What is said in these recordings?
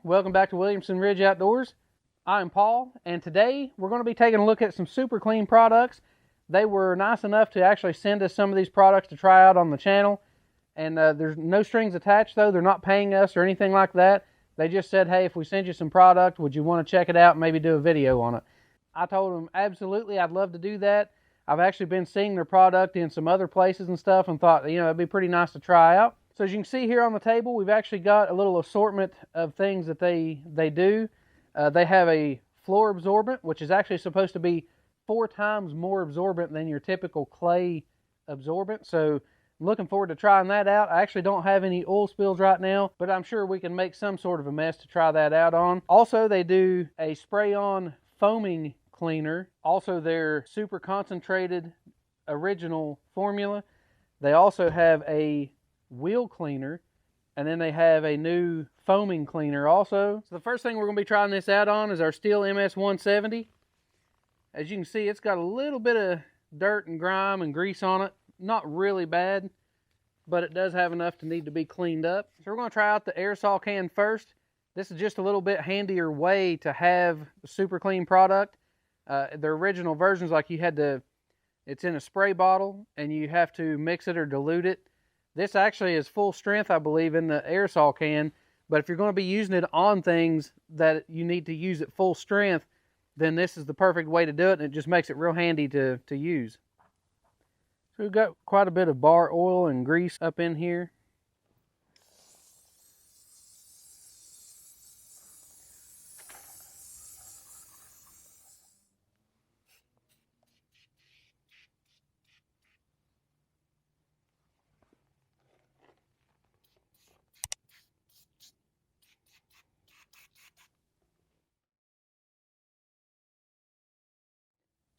welcome back to Williamson Ridge Outdoors. I'm Paul, and today we're going to be taking a look at some super clean products. They were nice enough to actually send us some of these products to try out on the channel, and there's no strings attached though. They're not paying us or anything like that. They just said, hey, if we send you some product, would you want to check it out and maybe do a video on it? I told them absolutely, I'd love to do that. I've actually been seeing their product in some other places and stuff and thought, it'd be pretty nice to try out. So as you can see here on the table, we've actually got a little assortment of things that they do. They have a floor absorbent, which is actually supposed to be 4 times more absorbent than your typical clay absorbent. So I'm looking forward to trying that out. I actually don't have any oil spills right now, but I'm sure we can make some sort of a mess to try that out on. Also, they do a spray-on foaming cleaner. Also, their super concentrated original formula. They also have a wheel cleaner, and then they have a new foaming cleaner also. So the first thing we're going to be trying this out on is our Stihl MS170. As you can see, it's got a little bit of dirt and grime and grease on it. Not really bad, but it does have enough to need to be cleaned up. So we're going to try out the aerosol can first. This is just a little bit handier way to have a super clean product. The original versions, like it's in a spray bottle and you have to mix it or dilute it. This actually is full strength, I believe, in the aerosol can, but if you're going to be using it on things that you need to use at full strength, then this is the perfect way to do it, and it just makes it real handy to use. So we've got quite a bit of bar oil and grease up in here.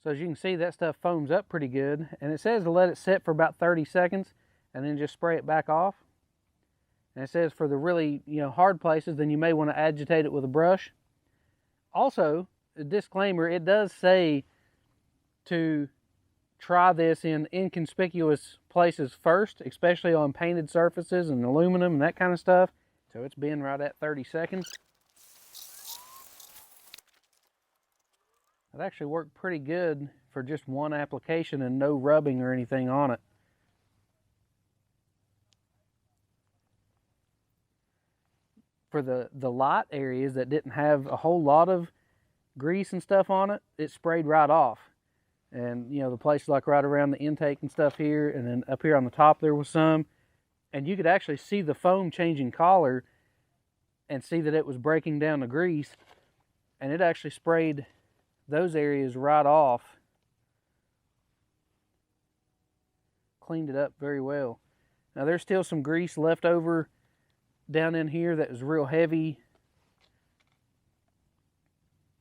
So as you can see, that stuff foams up pretty good, and it says to let it sit for about 30 seconds and then just spray it back off. And it says for the really hard places, then you may want to agitate it with a brush. Also, a disclaimer, it does say to try this in inconspicuous places first, especially on painted surfaces and aluminum and that kind of stuff. So it's been right at 30 seconds. It actually worked pretty good for just one application and no rubbing or anything on it. For the light areas that didn't have a whole lot of grease and stuff on it, it sprayed right off. And the places like right around the intake and stuff here, and then up here on the top there was some. And you could actually see the foam changing color and see that it was breaking down the grease. And it actually sprayed those areas right off. Cleaned it up very well. Now there's still some grease left over down in here that was real heavy.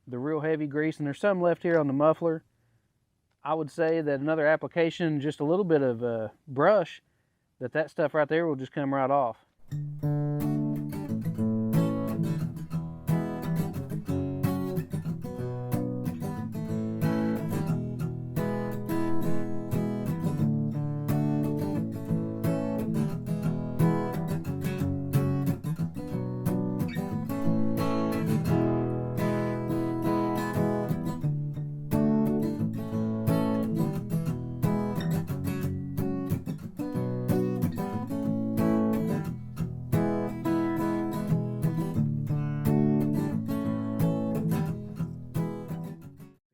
The real heavy grease, and there's some left here on the muffler. I would say that another application, just a little bit of a brush, that stuff right there will just come right off.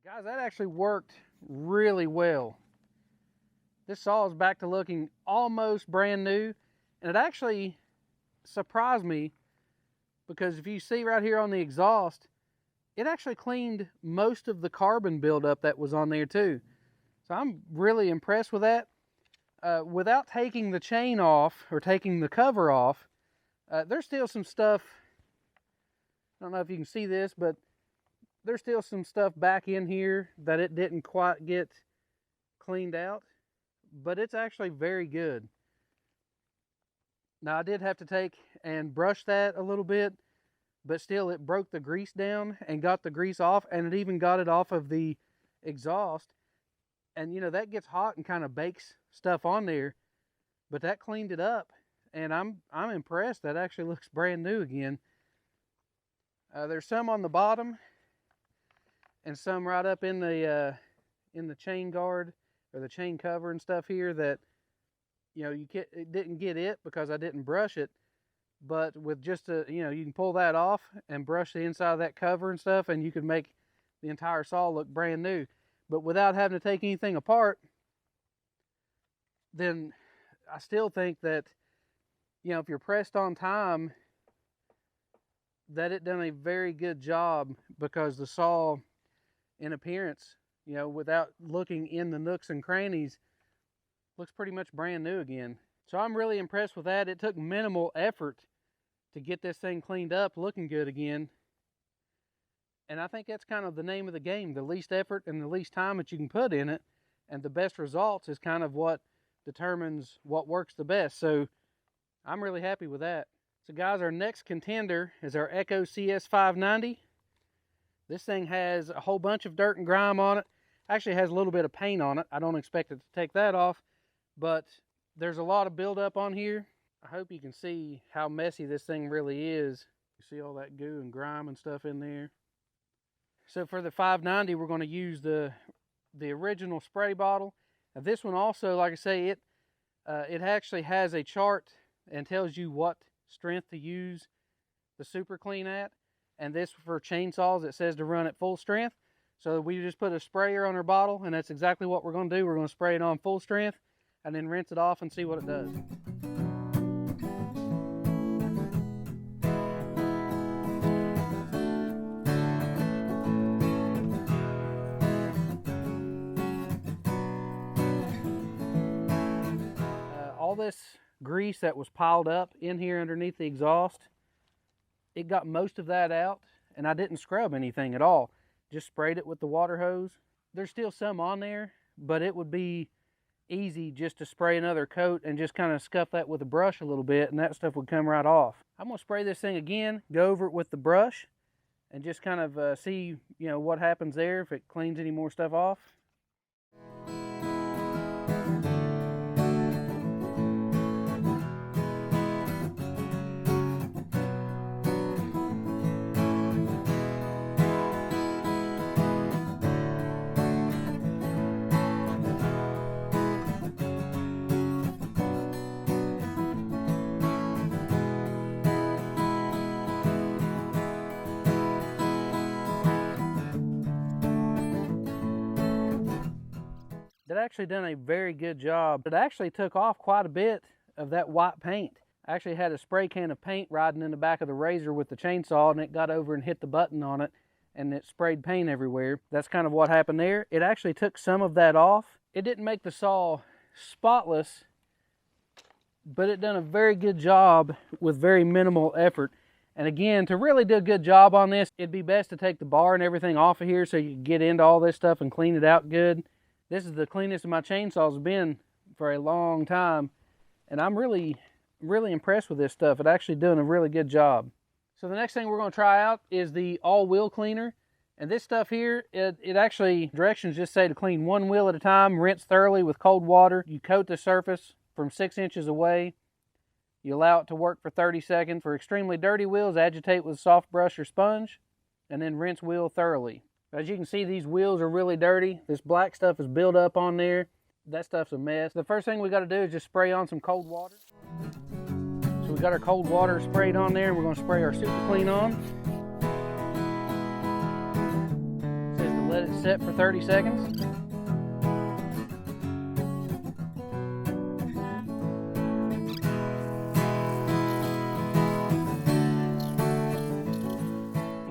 Guys, that actually worked really well. This saw is back to looking almost brand new, and it actually surprised me because if you see right here on the exhaust, it actually cleaned most of the carbon buildup that was on there too. So I'm really impressed with that. Without taking the chain off or taking the cover off, there's still some stuff. I don't know if you can see this, but there's still some stuff back in here that it didn't quite get cleaned out, but it's actually very good. Now I did have to take and brush that a little bit, but still it broke the grease down and got the grease off, and it even got it off of the exhaust. And that gets hot and kind of bakes stuff on there, but that cleaned it up, and I'm impressed. That actually looks brand new again. There's some on the bottom and some right up in the chain guard or the chain cover and stuff here that, you know, it didn't get it because I didn't brush it. But with just you know, you can pull that off and brush the inside of that cover and stuff, and you can make the entire saw look brand new. But without having to take anything apart, then I still think that, you know, if you're pressed on time, that it done a very good job, because the saw in appearance, you know, without looking in the nooks and crannies, looks pretty much brand new again. So I'm really impressed with that. It took minimal effort to get this thing cleaned up, looking good again. And I think that's kind of the name of the game. The least effort and the least time that you can put in it, and the best results is kind of what determines what works the best. So I'm really happy with that. So guys, our next contender is our Echo CS590. This thing has a whole bunch of dirt and grime on it. Actually has a little bit of paint on it. I don't expect it to take that off, but there's a lot of buildup on here. I hope you can see how messy this thing really is. You see all that goo and grime and stuff in there. So for the 590, we're going to use the original spray bottle. Now this one also, like I say, it actually has a chart and tells you what strength to use the super clean at. And this, for chainsaws, it says to run at full strength. So we just put a sprayer on our bottle, and that's exactly what we're going to do. We're going to spray it on full strength and then rinse it off and see what it does. All this grease that was piled up in here underneath the exhaust, it got most of that out, and I didn't scrub anything at all. Just sprayed it with the water hose. There's still some on there, but it would be easy just to spray another coat and just kind of scuff that with a brush a little bit, and that stuff would come right off. I'm going to spray this thing again, go over it with the brush, and just kind of see, you know, what happens there, if it cleans any more stuff off. It actually done a very good job. It actually took off quite a bit of that white paint. I actually had a spray can of paint riding in the back of the razor with the chainsaw, and it got over and hit the button on it, and it sprayed paint everywhere. That's kind of what happened there. It actually took some of that off. It didn't make the saw spotless, but it done a very good job with very minimal effort. And again, to really do a good job on this, it'd be best to take the bar and everything off of here so you can get into all this stuff and clean it out good. This is the cleanest my chainsaws have been for a long time, and I'm really impressed with this stuff. It's actually doing a really good job. So the next thing we're going to try out is the all-wheel cleaner. And this stuff here, it actually, directions just say to clean one wheel at a time, rinse thoroughly with cold water. You coat the surface from 6 inches away. You allow it to work for 30 seconds. For extremely dirty wheels, agitate with a soft brush or sponge, and then rinse wheel thoroughly. As you can see, these wheels are really dirty. This black stuff is built up on there. That stuff's a mess. The first thing we got to do is just spray on some cold water. So we got our cold water sprayed on there, and we're going to spray our super clean on. It says to let it set for 30 seconds.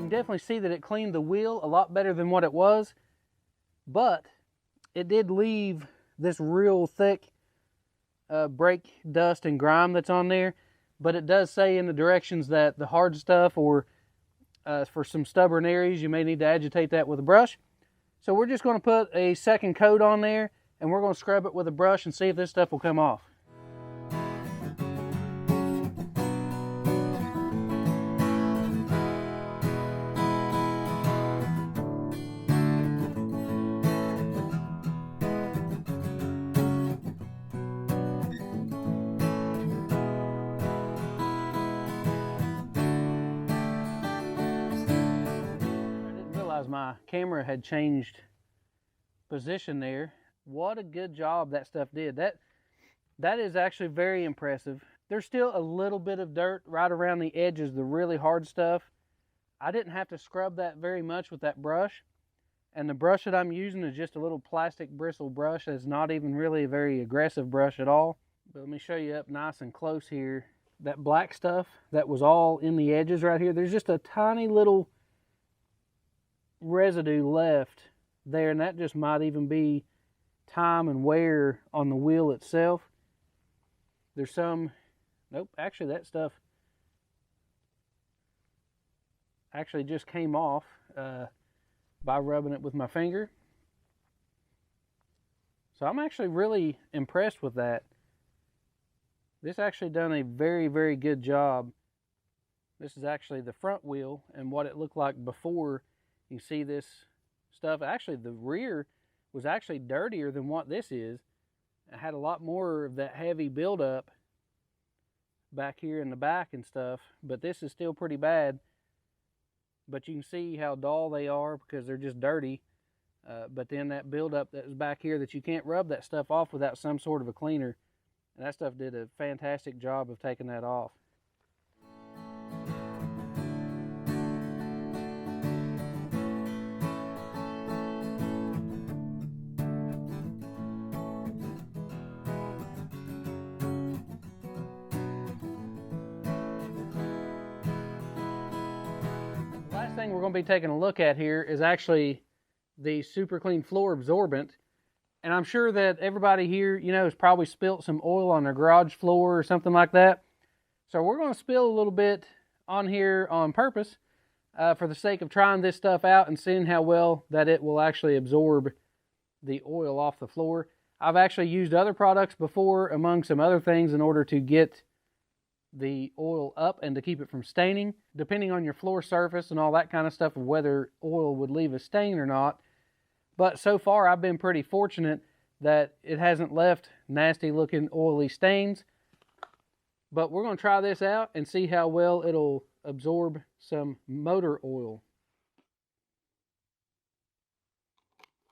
Definitely see that it cleaned the wheel a lot better than what it was, but it did leave this real thick brake dust and grime that's on there. But it does say in the directions that the hard stuff, or for some stubborn areas, you may need to agitate that with a brush. So we're just going to put a second coat on there, and we're going to scrub it with a brush and see if this stuff will come off. my camera had changed position there. What a good job that stuff did. That is actually very impressive. There's still a little bit of dirt right around the edges, the really hard stuff. I didn't have to scrub that very much with that brush. And the brush that I'm using is just a little plastic bristle brush. It's not even really a very aggressive brush at all. But let me show you up nice and close here. That black stuff that was all in the edges right here, there's just a tiny little residue left there, and that just might even be time and wear on the wheel itself. There's some, nope, actually that stuff actually just came off by rubbing it with my finger. So I'm actually really impressed with that. This actually done a very, very good job. This is actually the front wheel and what it looked like before. You see this stuff. Actually, the rear was actually dirtier than what this is. It had a lot more of that heavy buildup back here in the back and stuff, but this is still pretty bad. But you can see how dull they are because they're just dirty. But then that buildup that was back here, that you can't rub that stuff off without some sort of a cleaner. And that stuff did a fantastic job of taking that off. The last thing we're going to be taking a look at here is actually the Super Clean Floor Absorbent. And I'm sure that everybody here, you know, has probably spilt some oil on their garage floor or something like that. So we're going to spill a little bit on here on purpose for the sake of trying this stuff out and seeing how well that it will actually absorb the oil off the floor. I've actually used other products before, among some other things, in order to get the oil up and to keep it from staining. Depending on your floor surface and all that kind of stuff, of whether oil would leave a stain or not. But so far, I've been pretty fortunate that it hasn't left nasty looking oily stains. But we're going to try this out and see how well it'll absorb some motor oil.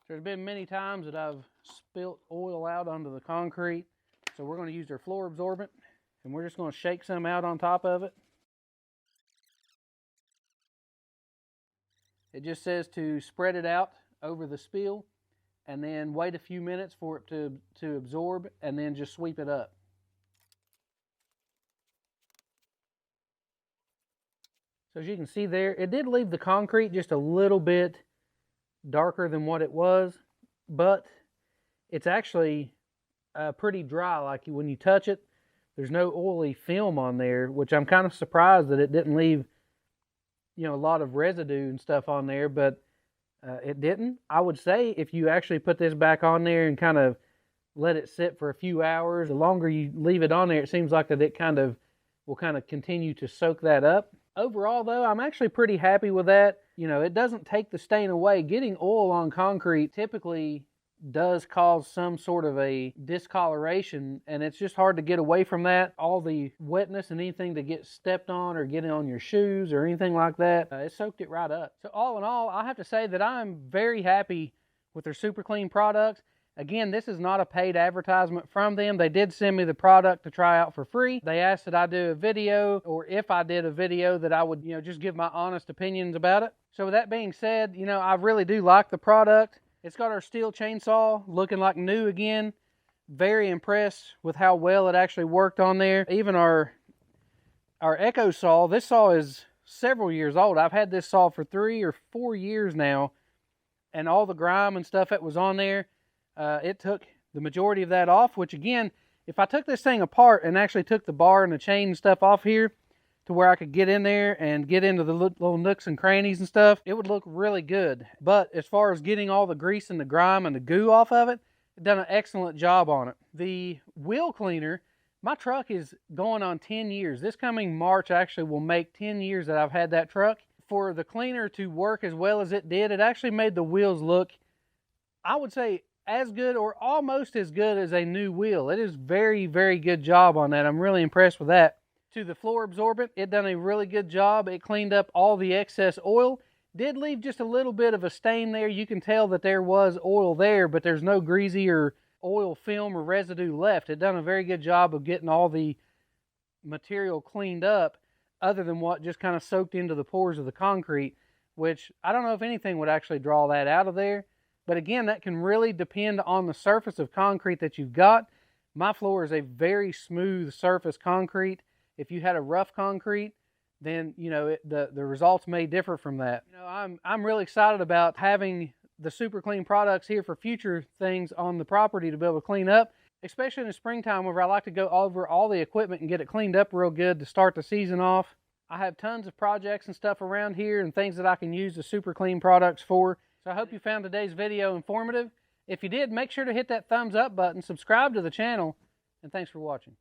There's been many times that I've spilt oil out onto the concrete. So we're going to use our floor absorbent, and we're just going to shake some out on top of it. It just says to spread it out over the spill and then wait a few minutes for it to absorb, and then just sweep it up. So as you can see there, it did leave the concrete just a little bit darker than what it was, but it's actually pretty dry. Like when you touch it, there's no oily film on there, which I'm kind of surprised that it didn't leave, you know, a lot of residue and stuff on there, but it didn't. I would say if you actually put this back on there and kind of let it sit for a few hours, the longer you leave it on there, it seems like that it kind of will kind of continue to soak that up. Overall though, I'm actually pretty happy with that. You know, it doesn't take the stain away. Getting oil on concrete typically does cause some sort of a discoloration, and it's just hard to get away from that. All the wetness and anything to get stepped on or get on your shoes or anything like that, it soaked it right up. So all in all, I have to say that I'm very happy with their Super Clean products. Again, this is not a paid advertisement from them. They did send me the product to try out for free. They asked that I do a video, or if I did a video, that I would, you know, just give my honest opinions about it. So with that being said, you know, I really do like the product. It's got our Stihl chainsaw looking like new again. Very impressed with how well it actually worked on there. Even our Echo saw, this saw is several years old. I've had this saw for 3 or 4 years now, and all the grime and stuff that was on there, it took the majority of that off, which again, if I took this thing apart and actually took the bar and the chain and stuff off here to where I could get in there and get into the little nooks and crannies and stuff, it would look really good. But as far as getting all the grease and the grime and the goo off of it, it's done an excellent job on it. The wheel cleaner, my truck is going on 10 years. This coming March actually will make 10 years that I've had that truck. For the cleaner to work as well as it did, it actually made the wheels look, I would say, as good or almost as good as a new wheel. It is very, very good job on that. I'm really impressed with that. To the floor absorbent, it done a really good job. It cleaned up all the excess oil. Did leave just a little bit of a stain there. You can tell that there was oil there, but there's no greasy or oil film or residue left. It done a very good job of getting all the material cleaned up, other than what just kind of soaked into the pores of the concrete, which I don't know if anything would actually draw that out of there. But again, that can really depend on the surface of concrete that you've got. My floor is a very smooth surface concrete. If you had a rough concrete, then the results may differ from that. I'm really excited about having the super clean products here for future things on the property to be able to clean up, especially in the springtime, where I like to go over all the equipment and get it cleaned up real good to start the season off. I have tons of projects and stuff around here and things that I can use the super clean products for. So I hope you found today's video informative. If you did, make sure to hit that thumbs up button, subscribe to the channel, and thanks for watching.